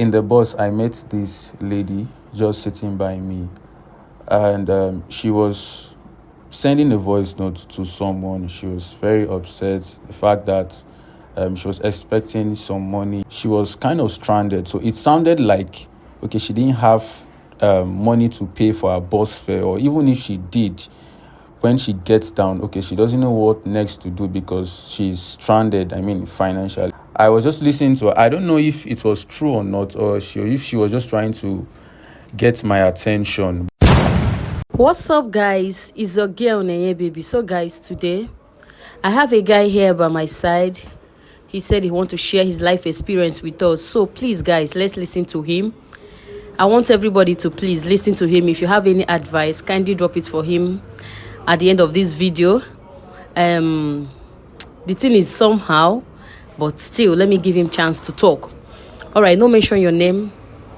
In the bus, I met this lady just sitting by me, and she was sending a voice note to someone. She was very upset. The fact that she was expecting some money. She was kind of stranded. So it sounded like, okay, she didn't have money to pay for her bus fare, or even if she did, when she gets down, okay, she doesn't know what next to do because she's stranded, financially. I was just listening to her. I don't know if it was true or not, or if she was just trying to get my attention. What's up, guys? It's your girl Neye Baby. So guys, today I have a guy here by my side. He said he wants to share his life experience with us. So please, guys, let's listen to him. I want everybody to please listen to him. If you have any advice, kindly drop it for him at the end of this video. The thing is somehow, but still, let me give him chance to talk. All right, no mention your name.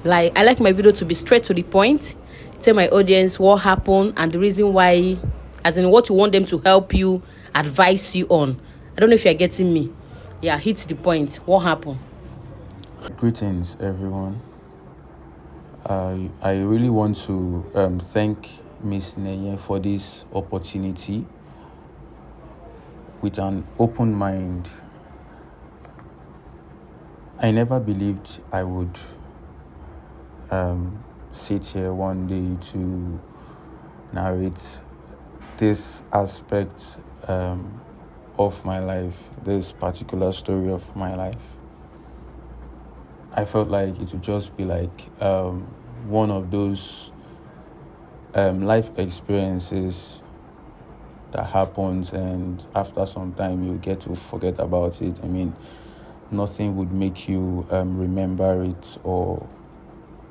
I like my video to be straight to the point. Tell my audience what happened and the reason why, as in what you want them to help you, advise you on. I don't know if you're getting me. Yeah, hit the point. What happened? Greetings, everyone. I really want to thank Miss Neye for this opportunity. With an open mind, I never believed I would sit here one day to narrate this aspect of my life, this particular story of my life. I felt like it would just be like one of those life experiences that happens, and after some time you get to forget about it. Nothing would make you remember it or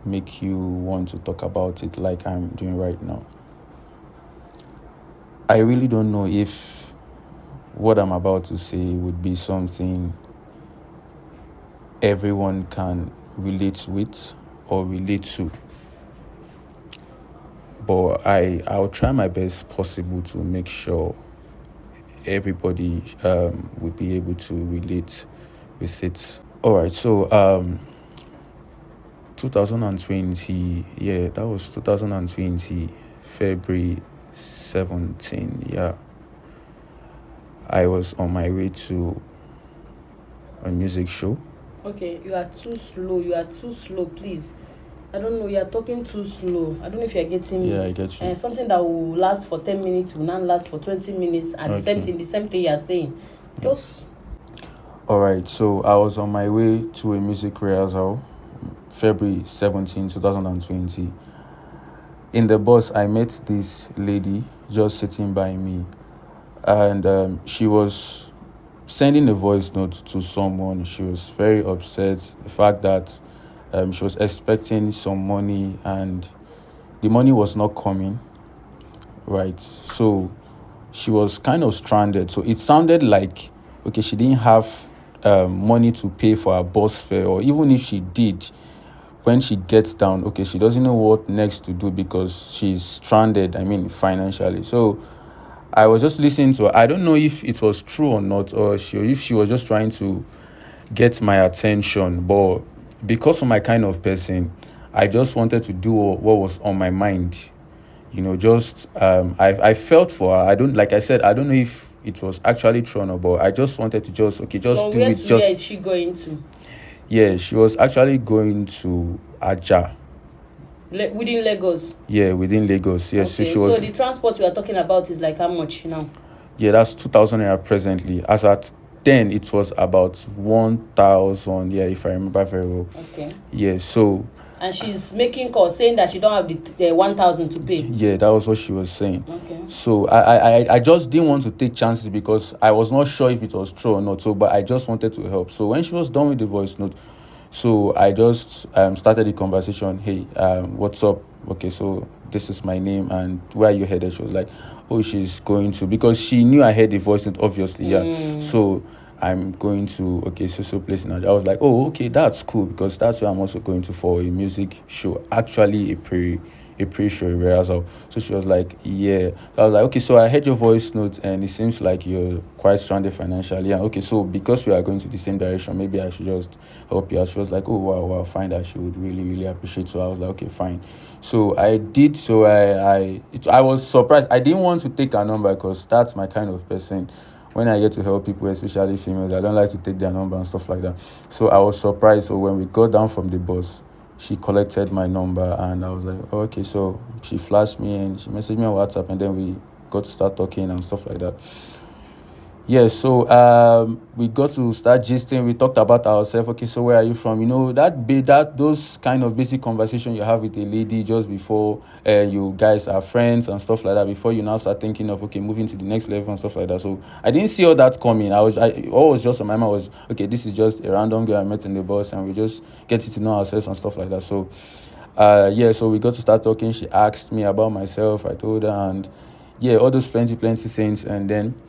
make you want to talk about it like I'm doing right now. I really don't know if what I'm about to say would be something everyone can relate with or relate to, but I'll try my best possible to make sure everybody would be able to relate with it. All right, so 2020, that was 2020, February 17, I was on my way to a music show. Okay, you are too slow, please. I don't know, you are talking too slow. I don't know if you're getting me. Yeah, I get you. Something that will last for 10 minutes will not last for 20 minutes, and Okay. the same thing you are saying. Just... All right, so I was on my way to a music rehearsal, February 17, 2020. In the bus, I met this lady just sitting by me, and she was sending a voice note to someone. She was very upset. The fact that she was expecting some money and the money was not coming, right? So she was kind of stranded. So it sounded like, okay, she didn't have money to pay for her bus fare, or even if she did, when she gets down, okay, she doesn't know what next to do because she's stranded, financially. So I was just listening to her. I don't know if it was true or not, or if she was just trying to get my attention, but because of my kind of person, I just wanted to do what was on my mind. I felt for her. I don't know if it was actually true or not, but I just wanted to just do it. Where is she going to? Yeah, she was actually going to Aja. Within Lagos? Yeah, within Lagos. Yes. Okay, so the transport you are talking about is like how much now? Yeah, that's 2,000 naira presently. As at then, it was about 1,000. Yeah, if I remember very well. Okay. Yeah. So. And she's making calls saying that she don't have the 1,000 to pay. Yeah, that was what she was saying. Okay. So I just didn't want to take chances because I was not sure if it was true or not. So, but I just wanted to help. So when she was done with the voice note, so I just started the conversation. Hey, what's up? Okay, so this is my name, and where are you headed? She was like, oh, she's going to, because she knew I heard the voice note, obviously. Yeah. So I'm going to, so place in Aja. I was like, oh, okay, that's cool, because that's where I'm also going to for a music show, actually a a pre-show rehearsal. So she was like, yeah. I was like, okay, so I heard your voice note and it seems like you're quite stranded financially. And okay, so because we are going to the same direction, maybe I should just help you out. She was like, oh wow, fine, that she would really, really appreciate. So I was like, okay, fine. So I did. So I was surprised. I didn't want to take her number because that's my kind of person. When I get to help people, especially females, I don't like to take their number and stuff like that. So I was surprised. So when we got down from the bus, she collected my number and I was like, oh, okay. So she flashed me and she messaged me on WhatsApp and then we got to start talking and stuff like that. Yeah, so we got to start gisting. We talked about ourselves. Okay, so where are you from? You know, that those kind of basic conversation you have with a lady just before you guys are friends and stuff like that. Before you now start thinking of okay, moving to the next level and stuff like that. So I didn't see all that coming. All was just on my mind was okay. This is just a random girl I met in the bus, and we just getting to know ourselves and stuff like that. So yeah, so we got to start talking. She asked me about myself. I told her, and yeah, all those plenty things, and then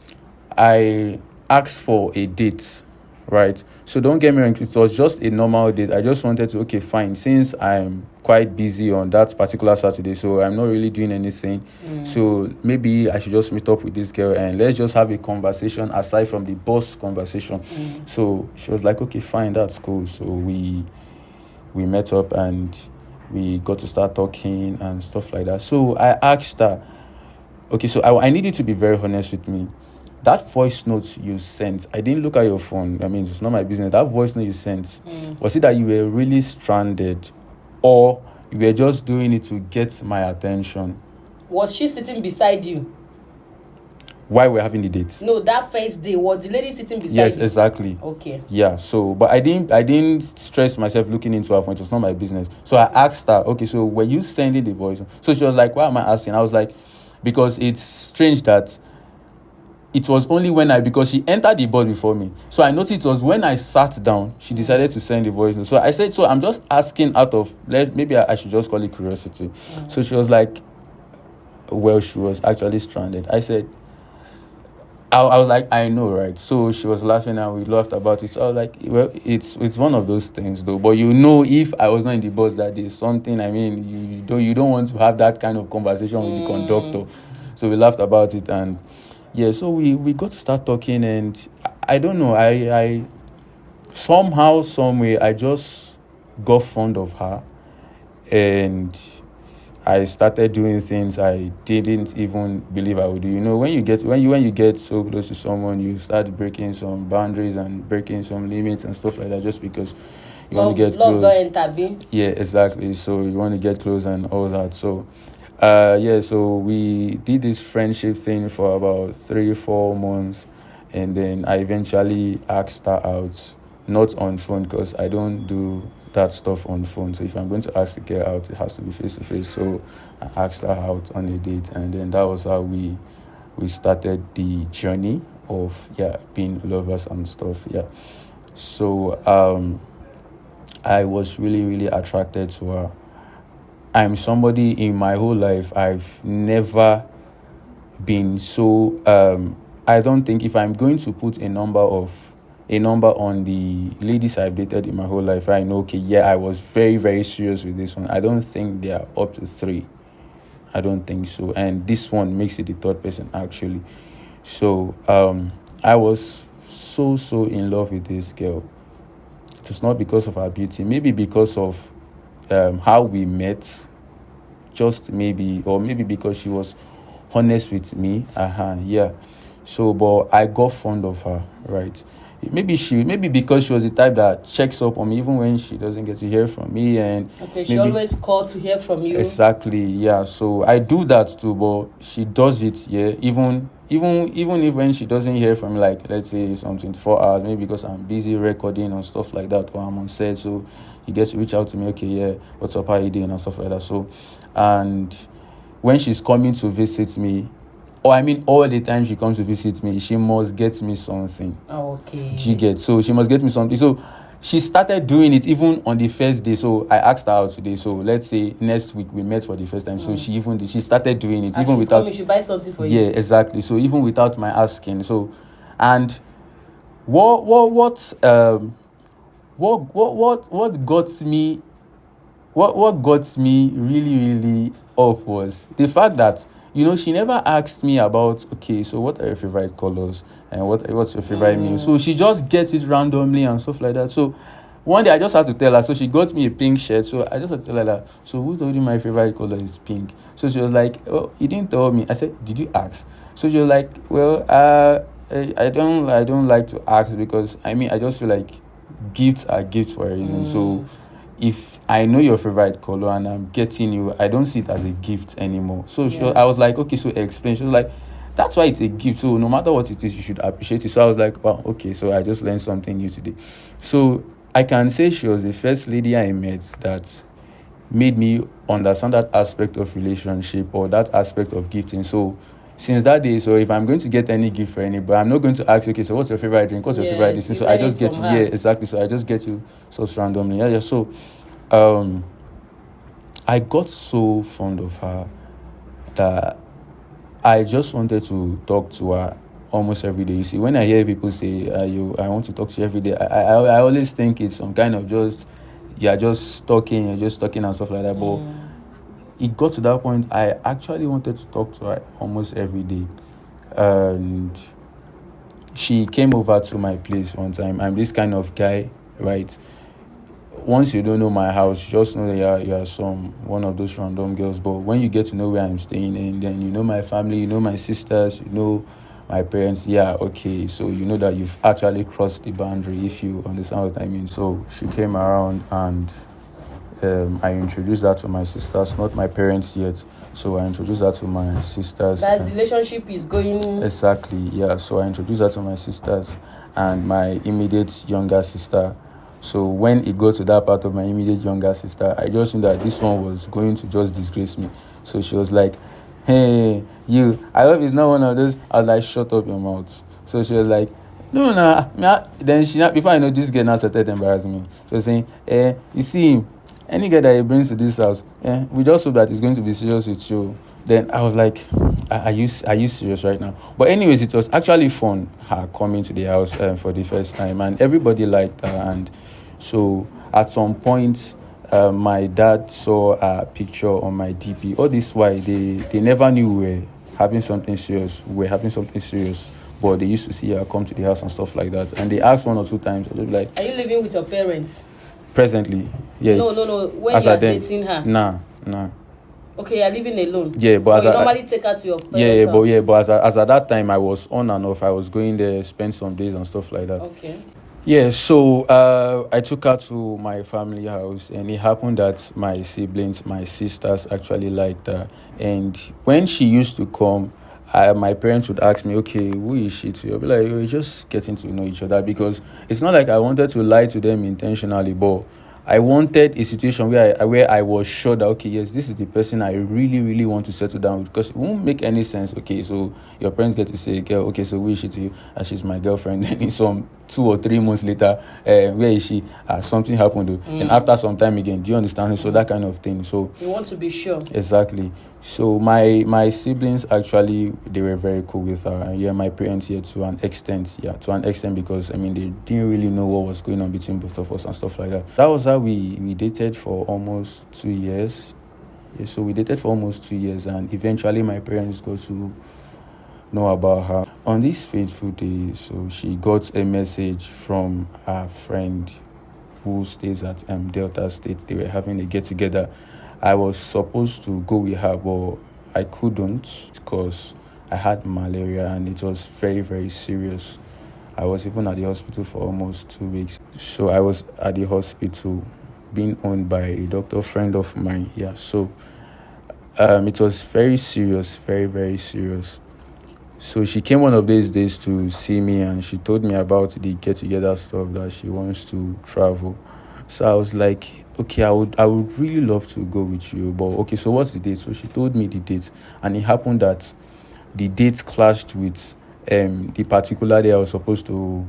I asked for a date, right? So don't get me wrong, it was just a normal date. I just wanted to, okay, fine, since I'm quite busy on that particular Saturday, so I'm not really doing anything. So maybe I should just meet up with this girl and let's just have a conversation aside from the boss conversation. So she was like, okay, fine, that's cool. So we met up and we got to start talking and stuff like that. So I asked her, okay, so I need you to be very honest with me. That voice note you sent, I didn't look at your phone. I mean, it's not my business. That voice note you sent, was it that you were really stranded or you were just doing it to get my attention? Was she sitting beside you? While we're having the date? No, that first day, was the lady sitting beside you? Yes, you? exactly. Okay. Yeah, so, but I didn't stress myself looking into her phone. It was not my business. So I asked her, okay, so were you sending the voice? So she was like, why am I asking? I was like, because it's strange that it was only because she entered the bus before me. So I noticed it was when I sat down, she decided to send the voice note. So I said, so I'm just asking out of, maybe I should just call it curiosity. So she was like, well, she was actually stranded. I said, I was like, I know, right? So she was laughing and we laughed about it. So I was like, well, it's one of those things though. But you know, if I was not in the bus that day, something, I mean, you don't want to have that kind of conversation with the conductor. So we laughed about it and yeah, so we got to start talking and I don't know, I somehow, some way, I just got fond of her and I started doing things I didn't even believe I would do. You know, when you get so close to someone, you start breaking some boundaries and breaking some limits and stuff like that just because you want to get close. Love don't enter. Yeah, exactly. So you want to get close and all that. So yeah, so we did this friendship thing for about 3-4 months and then I eventually asked her out, not on phone because I don't do that stuff on phone. So if I'm going to ask the girl out, it has to be face to face. So I asked her out on a date and then that was how we started the journey of being lovers and stuff. Yeah. So I was really, really attracted to her. I'm somebody in my whole life, I've never been so I don't think if I'm going to put a number on the ladies I've dated in my whole life, I know, okay, yeah, I was very, very serious with this one. I don't think they are up to 3. I don't think so. And this one makes it the third person actually. So I was so in love with this girl. It was not because of her beauty, maybe because of how we met, just maybe, or maybe because she was honest with me. Yeah. So, but I got fond of her, right? Maybe because she was the type that checks up on me even when she doesn't get to hear from me, and okay, she always called to hear from you. Exactly, yeah. So I do that too, but she does it, yeah. Even if when she doesn't hear from me, like let's say some 24 hours, maybe because I'm busy recording and stuff like that, or I'm on set, so he gets to reach out to me, okay, yeah, what's up, how you doing and stuff like that. So, and when she's coming to visit me, or I mean all the time she comes to visit me, she must get me something. Oh, okay. Do you get? So she must get me something. So she started doing it even on the first day. So I asked her out today. So let's say next week we met for the first time. So she started doing it, and even without. She buy something for you. Yeah, exactly. So even without my asking. So, and what got me really off was the fact that, she never asked me about, okay, so what are your favorite colors and what's your favorite meal. So she just gets it randomly and stuff like that. So one day I just had to tell her. So she got me a pink shirt. So I just had to tell her that, so who told you my favorite color is pink? So she was like, oh, you didn't tell me. I said, did you ask? So she was like, well, I don't like to ask, because I just feel like gifts are gifts for a reason. So if I know your favorite color and I'm getting you, I don't see it as a gift anymore. So I was like, okay, so explain. She was like, that's why it's a gift. So no matter what it is, you should appreciate it. So I was like, wow, okay. So I just learned something new today. So I can say she was the first lady I met that made me understand that aspect of relationship or that aspect of gifting. So since that day, so if I'm going to get any gift for anybody, I'm not going to ask, okay, so what's your favorite drink? What's your favorite this? So I just get you, exactly. So I just get you so randomly. Yeah. So I got so fond of her that I just wanted to talk to her almost every day. You see, when I hear people say, I want to talk to you every day, I always think it's some kind of you're just talking and stuff like that. But it got to that point, I actually wanted to talk to her almost every day. And she came over to my place one time. I'm this kind of guy, right? Once you don't know my house, you just know that you're one of those random girls. But when you get to know where I'm staying, and then you know my family, you know my sisters, you know my parents, okay. So you know that you've actually crossed the boundary, if you understand what I mean. So she came around and I introduced her to my sisters, not my parents yet. So I introduced her to my sisters. That the relationship is going... Exactly, yeah. So I introduced her to my sisters and my immediate younger sister. So when it got to that part of my immediate younger sister, I just knew that this one was going to just disgrace me. So she was like, hey, you, I hope it's not one of those. I was like, shut up your mouth. So she was like, no. Then before I know, this girl now started embarrassing me. She was saying, you see, any guy that he brings to this house, we just hope that he's going to be serious with you. Then I was like, are you serious right now? But anyways, it was actually fun, her coming to the house for the first time, and everybody liked her. And so at some point, my dad saw a picture on my DP. All this while, they never knew we were having something serious. But they used to see her come to the house and stuff like that. And they asked 1 or 2 times. They were like, are you living with your parents? Presently, yes. No. When you're dating her? Nah. Okay, you're living alone. Yeah, but you normally take her to your parents' house. But as at that time, I was on and off. I was going there, spend some days and stuff like that. Okay. Yeah, so I took her to my family house, and it happened that my siblings, my sisters, actually liked her. And when she used to come, my parents would ask me, okay, who is she to you? I'll be like, we're just getting to know each other, because it's not like I wanted to lie to them intentionally, but I wanted a situation where I was sure that, okay, yes, this is the person I really, really want to settle down with, because it won't make any sense. Okay, so your parents get to say, girl, okay, so who is she to you? And she's my girlfriend. Then in some 2 or 3 months later, where is she? Something happened. And after some time again, do you understand? So that kind of thing. So you want to be sure. Exactly. So my siblings, actually, they were very cool with her. And my parents here to an extent, because they didn't really know what was going on between both of us and stuff like that. That was how we dated for almost 2 years. Yeah, so we dated for almost 2 years, and eventually my parents got to know about her. On this fateful day, so she got a message from her friend who stays at Delta State. They were having a get-together. I was supposed to go with her, but I couldn't because I had malaria, and it was very, very serious. I was even at the hospital for almost 2 weeks. So I was at the hospital being owned by a doctor friend of mine. Yeah, so it was very serious, very, very serious. So she came one of these days to see me, and she told me about the get-together stuff, that she wants to travel. So I was like, okay, I would really love to go with you, but okay, so what's the date? So she told me the date, and it happened that the date clashed with the particular day I was supposed to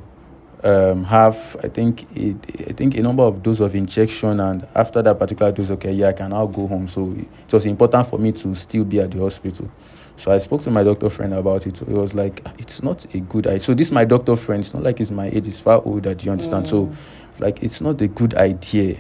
have, I think a number of doses of injection, and after that particular dose, I can now go home. So it was important for me to still be at the hospital. So I spoke to my doctor friend about it. So it was like, it's not a good idea. So this my doctor friend, it's not like he's my age, he's far older, do you understand? So it's like, it's not a good idea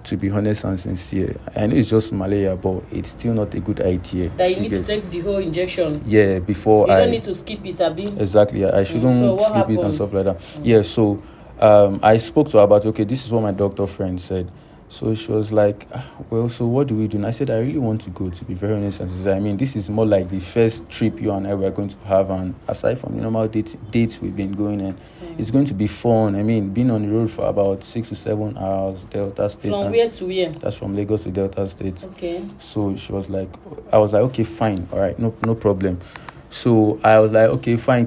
to be honest and sincere, I know it's just malaria, but it's still not a good idea. That you need to take the whole injection. Yeah, before you don't need to skip it, Abi. Exactly, I shouldn't So what skip it and happened? stuff like that. Yeah, so I spoke to her about, okay, this is what my doctor friend said. So she was like, well, so what do we do? And I said, I really want to go, to be very honest. And she said, I mean, this is more like the first trip you and I were going to have. And aside from the normal dates we've been going, and it's going to be fun. I mean, being on the road for about 6 to 7 hours, Delta State. From where to where? That's from Lagos to Delta State. Okay. So she was like, I was like, okay, fine. All right, no problem. So I was like, okay, fine.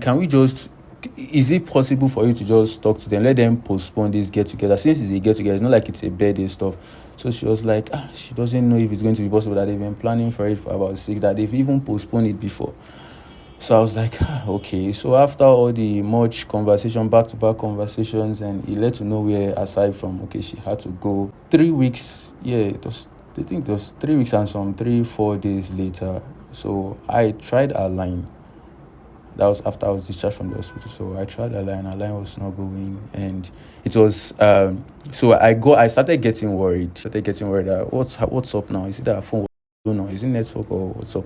Is it possible for you to just talk to them, let them postpone this get together, since it's a get together, it's not like it's a birthday stuff. So she was like, she doesn't know if it's going to be possible, that they've been planning for it for about 6, that they've even postponed it before. So I was like, okay. So after all the much conversation, back-to-back conversations, and it led to nowhere aside from, okay, she had to go. 3 weeks, I think it was 3 weeks and some 3-4 days later. So I tried her line. That was after I was discharged from the hospital. So I tried her line was not going, and it was so I started getting worried. That what's up now? Is it that her phone was going on? Is it network or what's up?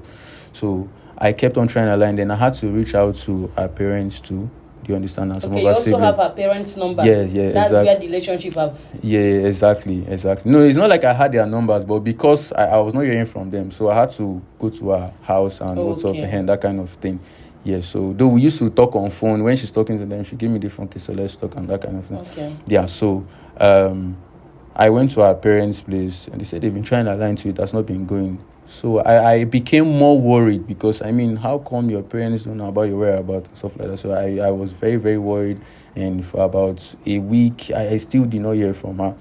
So I kept on trying her line. Then I had to reach out to her parents too. Do you understand? And Okay, you also have her parents' number. Yeah, that's exactly. Where the relationship have. Yeah, exactly. No, it's not like I had their numbers, but because I was not hearing from them, so I had to go to her house and what's up and that kind of thing. Yeah, so though we used to talk on phone, when she's talking to them, she gave me the phone, okay, so let's talk and that kind of thing. Okay. Yeah, so I went to her parents' place and they said they've been trying to align to it, that's not been going. So I became more worried, because I mean, how come your parents don't know about your whereabouts and stuff like that? So I was very, very worried, and for about a week I still did not hear from her.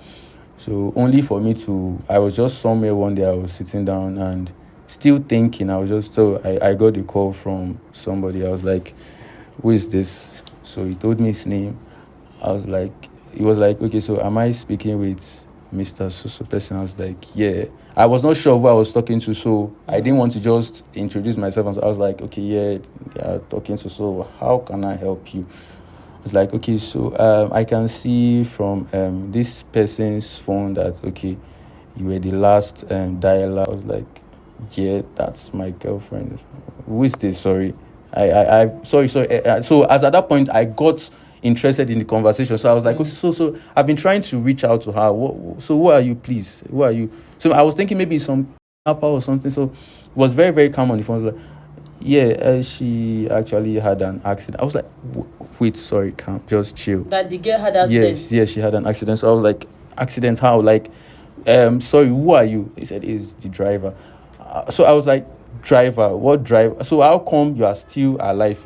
So only for me I was just somewhere one day, I was sitting down and still thinking. I got a call from somebody. I was like, who is this? So he told me his name. He was like, okay, so am I speaking with Mr. So person? I was like, yeah. I was not sure who I was talking to, so I didn't want to just introduce myself. And so I was like, okay, yeah, talking to, so how can I help you? I was like, okay, so I can see from this person's phone that, okay, you were the last dialer. I was like, yeah, that's my girlfriend. Who is this? Sorry. Sorry. So as at that point, I got interested in the conversation. So I was like, so I've been trying to reach out to her. Who are you, please? Who are you? So I was thinking maybe some apple or something. So it was very, very calm on the phone. I was like, yeah, she actually had an accident. I was like, wait, sorry, calm, just chill. That the girl had an accident? Yes, she had an accident. So I was like, accident how? Like, sorry, who are you? He said, is the driver. So I was like, driver? What driver? So how come you are still alive?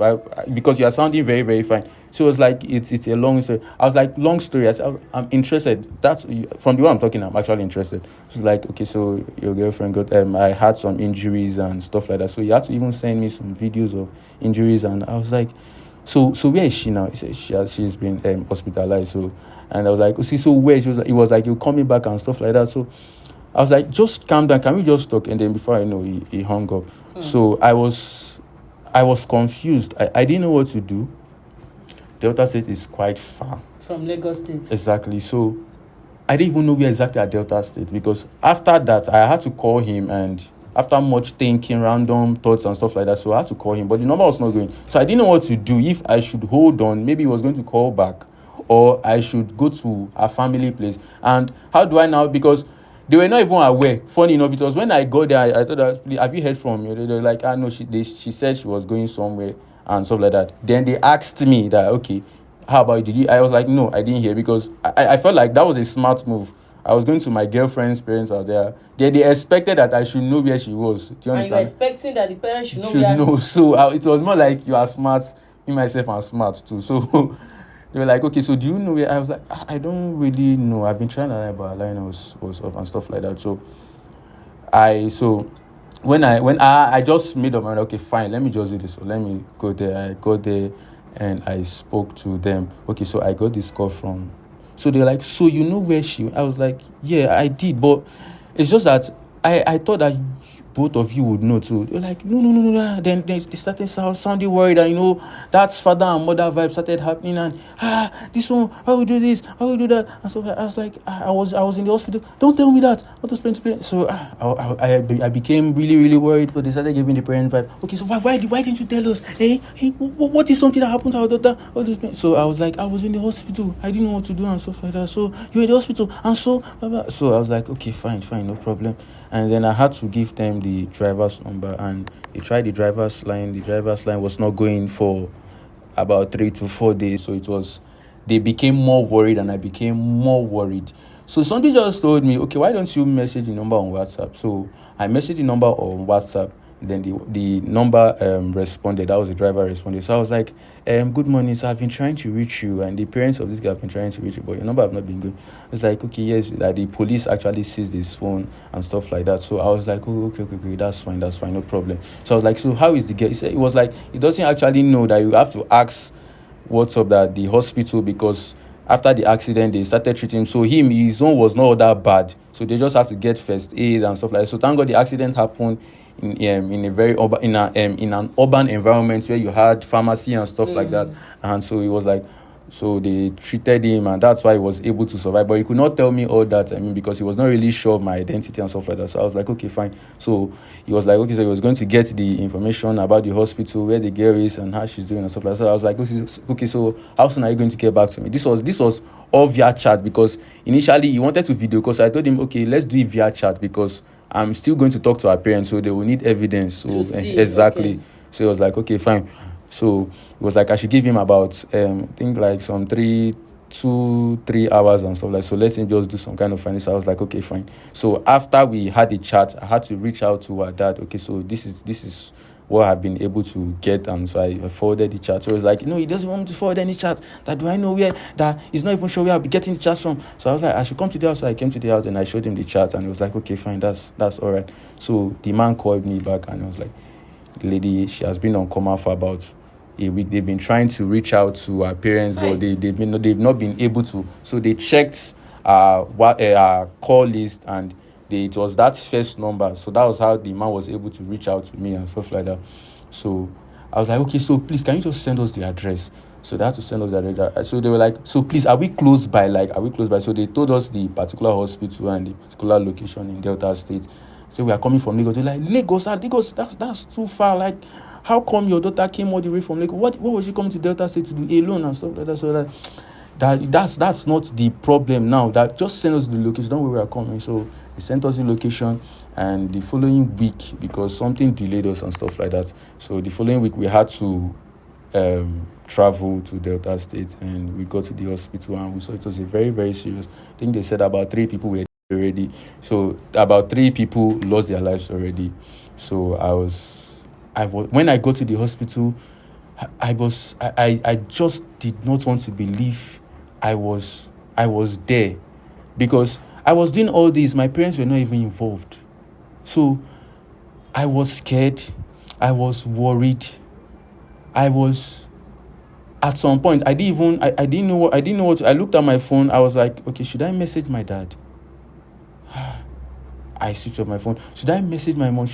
Because you are sounding very, very fine. So it was like, it's a long story. I was like, long story. I said, I'm interested. That's from the way I'm talking, I'm actually interested. She's like, okay, so your girlfriend got, I had some injuries and stuff like that. So you had to even send me some videos of injuries. And I was like, so where is she now? He said, she's been hospitalized. So, and I was like, see, so where? It was like, you're coming back and stuff like that. So I was like, just calm down. Can we just talk? And then before I know, he hung up. So I was confused. I didn't know what to do. Delta State is quite far from Lagos State. Exactly. So I didn't even know where exactly at Delta State, because after that I had to call him, and after much thinking, random thoughts and stuff like that, so I had to call him, but the number was not going. So I didn't know what to do. If I should hold on, maybe he was going to call back, or I should go to a family place. And how do I now? Because they were not even aware. Funny enough, it was when I got there, I thought, have you heard from me? They were like, no, she said she was going somewhere and stuff like that. Then they asked me that, okay, how about you? I was like, no, I didn't hear, because I felt like that was a smart move. I was going to my girlfriend's parents out there. They expected that I should know where she was. Do you understand? And you were expecting that the parents should know So it was more like, you are smart. Me, myself, I'm smart too. So they were like, okay, so do you know where? I was like, I don't really know. I've been trying to learn, but line was off and stuff like that. So when I just made up my mind, okay, fine, let me just do this. So let me go there. I got there and I spoke to them. Okay, so I got this call from. So they're like, so you know where she? I was like, yeah, I did, but it's just that I thought that both of you would know too. They're like, no. Then they started sounding worried, and that's father and mother vibe started happening, and this one, how we do this, how we do that, and so I was like, I was in the hospital. Don't tell me that. What was playing? So I became really, really worried. But they started giving the parent vibe. Okay, so why didn't you tell us? Hey, what is something that happened to our daughter? All this pain. So I was like, I was in the hospital. I didn't know what to do and stuff like that. So you're in the hospital, and so blah, blah. So I was like, okay, fine, no problem. And then I had to give them the driver's number, and they tried the driver's line. The driver's line was not going for about 3 to 4 days. So they became more worried, and I became more worried. So somebody just told me, okay, why don't you message the number on WhatsApp? So I messaged the number on WhatsApp. Then the number responded. That was the driver responded. So I was like, good morning, sir. I've been trying to reach you, and the parents of this guy have been trying to reach you, but your number have not been good. It's like, okay, yes, that the police actually seized his phone and stuff like that. So I was like, oh, okay, that's fine, no problem. So I was like, so how is the girl? He said, it was like, he doesn't actually know that you have to ask what's up at the hospital, because after the accident they started treating him. So his own was not that bad, so they just had to get first aid and stuff like that. So thank God the accident happened in a very in an urban environment where you had pharmacy and stuff like that. And so it was like, so they treated him, and that's why he was able to survive. But he could not tell me all that, because he was not really sure of my identity and stuff like that. So I was like, okay, fine. So he was like, okay, so he was going to get the information about the hospital, where the girl is and how she's doing and stuff like that. So I was like, okay, so how soon are you going to get back to me? This was all via chat, because initially he wanted to video call. So I told him, okay, let's do it via chat, because I'm still going to talk to our parents, so they will need evidence. So exactly. Okay. So he was like, okay, fine. So it was like I should give him about I think like some 3 hours and stuff like. So let him just do some kind of finance. So I was like, okay, fine. So after we had a chat, I had to reach out to our dad. Okay, so this is what I've been able to get, and so I forwarded the chat. So it was like, he doesn't want me to forward any chat. That do I know where? That he's not even sure where I'll be getting the chats from. So I was like, I should come to the house. So I came to the house and I showed him the chat, and he was like, okay, fine, that's all right. So the man called me back, and I was like, the lady, she has been on coma for about a week. They've been trying to reach out to her parents, but they've not been able to. So they checked our call list, and it was that first number. So that was how the man was able to reach out to me and stuff like that. So I was like, okay, so please, can you just send us the address? So they had to send us the address. So they were like, so please, are we close by? So they told us the particular hospital and the particular location in Delta State. So we are coming from Lagos. They're like, Lagos, that's too far. Like, how come your daughter came all the way from Lagos? What was she coming to Delta State to do alone and stuff like that? So that's not the problem now. That just send us the location. Don't worry, we are coming. So they sent us the location, and the following week, because something delayed us and stuff like that. So the following week we had to travel to Delta State, and we got to the hospital, and we saw it was a very, very serious. I think they said about 3 people were already. So about 3 people lost their lives already. So I was when I got to the hospital, I just did not want to believe I was there, because I was doing all this. My parents were not even involved. So I was scared. I was worried. I was, at some point, I didn't know what. I looked at my phone. I was like, okay, should I message my dad? I switched off my phone. Should I message my mom?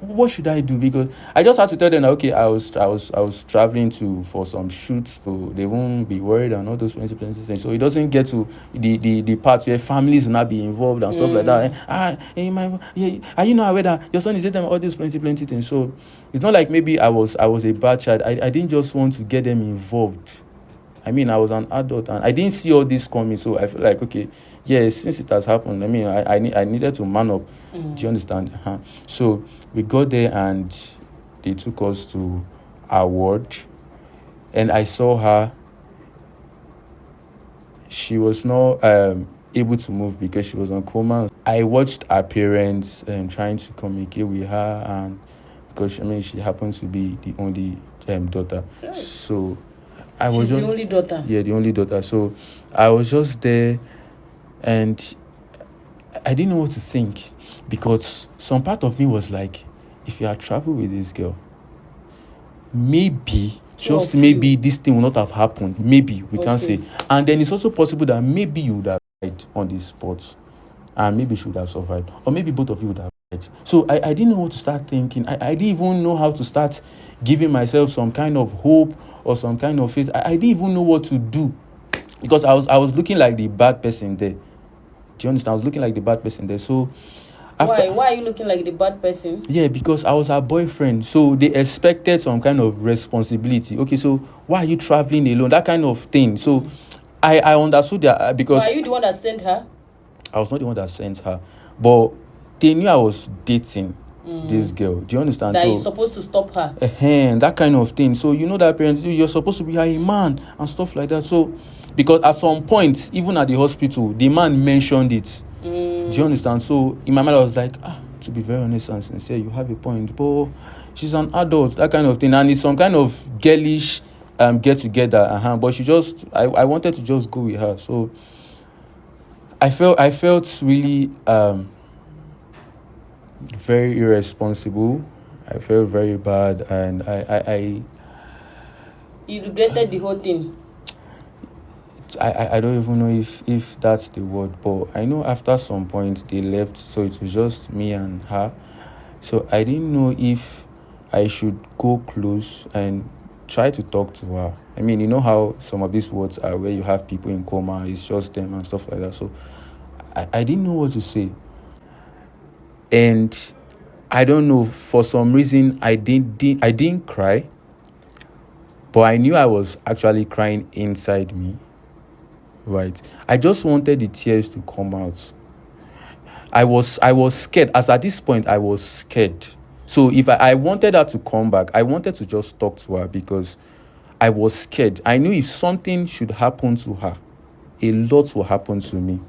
What should I do? Because I just had to tell them, okay, I was traveling for some shoots, so they won't be worried and all those plenty things. So it doesn't get to the part where families will not be involved and stuff like that. Are you not aware that your son is dating all those plenty things? So it's not like maybe I was a bad child. I didn't just want to get them involved. I mean, I was an adult and I didn't see all this coming. So I feel like, okay, yes, since it has happened, I mean, I needed to man up. Do you understand? So we got there and they took us to our ward, and I saw her. She was not able to move because she was on coma. I watched her parents trying to communicate with her, and because she happens to be the only daughter. Right. So She's the only daughter. Yeah, the only daughter. So I was just there, and I didn't know what to think, because some part of me was like, if you had traveled with this girl, maybe, just maybe, this thing would not have happened. Maybe, we can't say. And then it's also possible that maybe you would have died on the spot, and maybe she would have survived, or maybe both of you would have So I didn't know what to start thinking. I didn't even know how to start giving myself some kind of hope or some kind of faith. I didn't even know what to do because I was looking like the bad person there. Do you understand? I was looking like the bad person there. So after, Why are you looking like the bad person? yeah, because I was her boyfriend. So they expected some kind of responsibility. Okay, so why are you traveling alone? That kind of thing. So I understood that because Are you the one that sent her? I was not the one that sent her, but they knew I was dating this girl. Do you understand? That So you're supposed to stop her. that kind of thing. So you know that parents, you're supposed to be a man and stuff like that. So because at some point, even at the hospital, the man mentioned it. Do you understand? So in my mind, I was like, to be very honest and sincere, you have a point, but she's an adult, that kind of thing, and it's some kind of girlish get together. But she just, I wanted to just go with her. So I felt really very irresponsible. I felt very bad, and I You regretted the whole thing. I don't even know if that's the word, but I know after some point they left, so it was just me and her. So I didn't know if I should go close and try to talk to her. I mean, you know how some of these words are where you have people in coma, it's just them and stuff like that. So I didn't know what to say. And I don't know, for some reason I didn't cry, but I knew I was actually crying inside me. Right. I just wanted the tears to come out. I was scared. As at this point, I was scared. So if I wanted her to come back, I wanted to just talk to her because I was scared. I knew if something should happen to her, a lot will happen to me.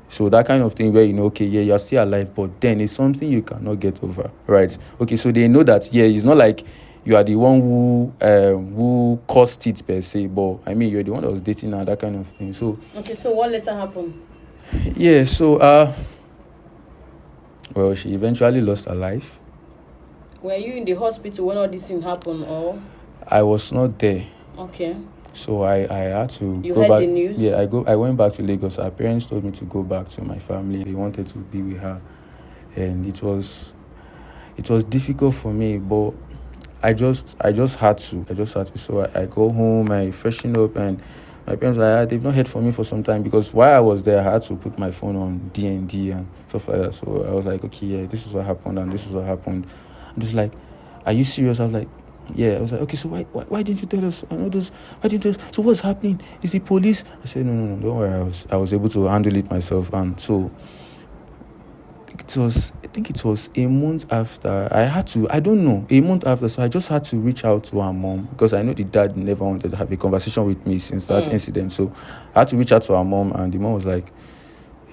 So that kind of thing where, okay, yeah, you're still alive, but then it's something you cannot get over, right? Okay, so they know that, yeah, it's not like you are the one who caused it per se, but I mean, you're the one that was dating her, that kind of thing. So okay, so what later happened? Yeah, so well, she eventually lost her life. Were you in the hospital when all this thing happened, or? I was not there. Okay. So I had to You go heard back. the news? Yeah, I went back to Lagos. Her parents told me to go back to my family. They wanted to be with her, and it was difficult for me, but I just had to. So I go home, I freshen up, and my parents they've not heard from me for some time because while I was there, I had to put my phone on dî.e.d and stuff like that. So I was like, okay, yeah, this is what happened, and this is what happened. And just like, are you serious? I was like, yeah. I was like, okay, so why didn't you tell us? And all those, why didn't you tell us? So what's happening? Is the police? I said, no, don't worry. I was able to handle it myself, and so I think it was a month after a month after, so I just had to reach out to her mom because I know the dad never wanted to have a conversation with me since that incident. So I had to reach out to her mom, and the mom was like,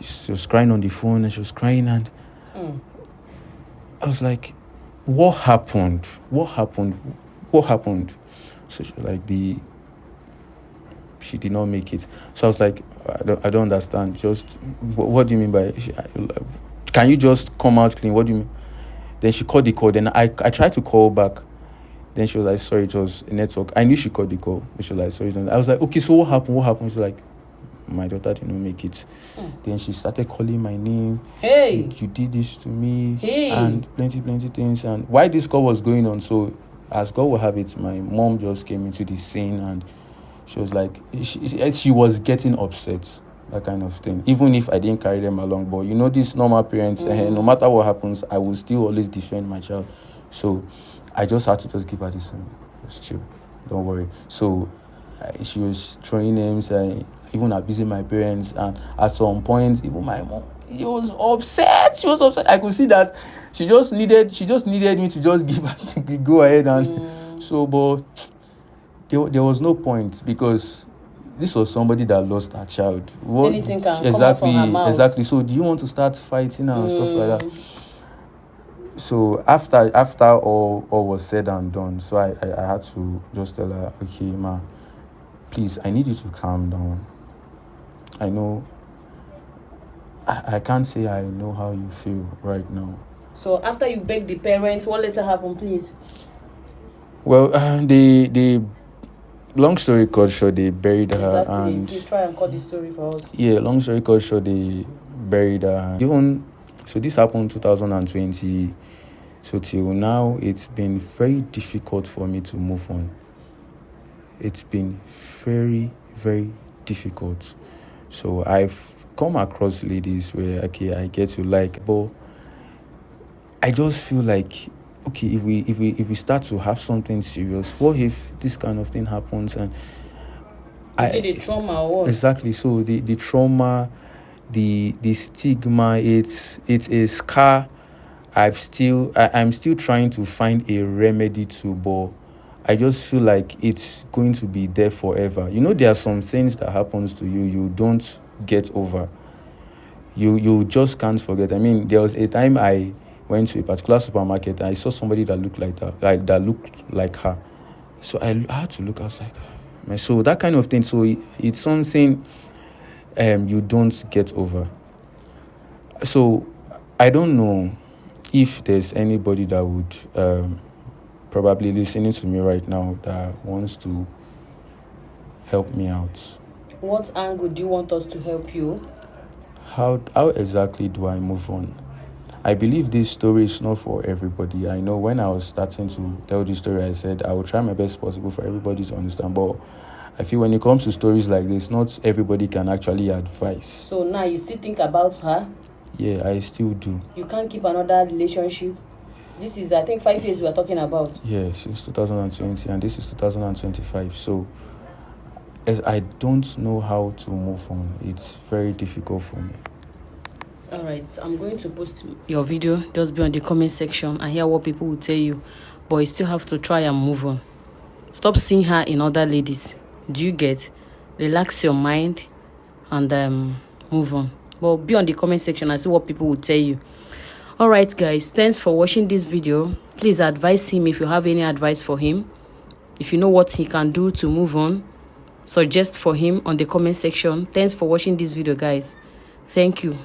she was crying on the phone, and she was crying, and I was like, what happened? So she was like, she did not make it. So I was like, I don't understand. Just what do you mean by can you just come out clean? What do you mean? Then she called the call. Then I tried to call back. Then she was like, sorry, it was a network. I knew she called the call. She was like, sorry. I was like, okay, so what happened? She was like, my daughter did not make it. Then she started calling my name. Hey, you did this to me. Hey. And plenty things. And while this call was going on, so as God will have it, my mom just came into the scene, and she was like, she was getting upset, that kind of thing. Even if I didn't carry them along, but these normal parents, no matter what happens, I will still always defend my child. So I just had to just give her this, just chill, don't worry. So she was throwing names, even abusing my parents, and at some point, even my mom, she was upset. I could see that she just needed me to just give her go ahead, and so, but there was no point because this was somebody that lost her child. Anything can come out from her mouth. Exactly. So do you want to start fighting and stuff like that? So after all was said and done, so I had to just tell her, okay, ma, please, I need you to calm down. I know I can't say I know how you feel right now. So after you begged the parents, what later happened, please? Well, they long story short, they buried her. Exactly. And please try and cut the story for us. Yeah, long story short, they buried her. Even So this happened 2020. So till now, it's been very difficult for me to move on. It's been very, very difficult. So I've come across ladies where, okay, I get to like, but I just feel like, okay, if we start to have something serious, what if this kind of thing happens? And the trauma or what? Exactly. So the trauma, the stigma, it's a scar. I'm still trying to find a remedy to, but I just feel like it's going to be there forever. There are some things that happens to you don't get over. You just can't forget. I mean, there was a time I went to a particular supermarket and I saw somebody that looked like that looked like her. So I had to look. I was like, man. So that kind of thing. So it's something you don't get over. So I don't know if there's anybody that would probably listening to me right now that wants to help me out. What angle do you want us to help you? How exactly do I move on? I believe this story is not for everybody. I know when I was starting to tell this story, I said I will try my best possible for everybody to understand. But I feel when it comes to stories like this, not everybody can actually advise. So now you still think about her? Yeah, I still do. You can't keep another relationship? This is, I think, 5 years we are talking about. Yeah, since 2020, and this is 2025. So as I don't know how to move on. It's very difficult for me. All right, I'm going to post your video. Just be on the comment section and hear what people will tell you. But you still have to try and move on. Stop seeing her in other ladies. Do you get? Relax your mind and move on. But be on the comment section and see what people will tell you. All right, guys. Thanks for watching this video. Please advise him if you have any advice for him. If you know what he can do to move on, suggest for him on the comment section. Thanks for watching this video, guys. Thank you.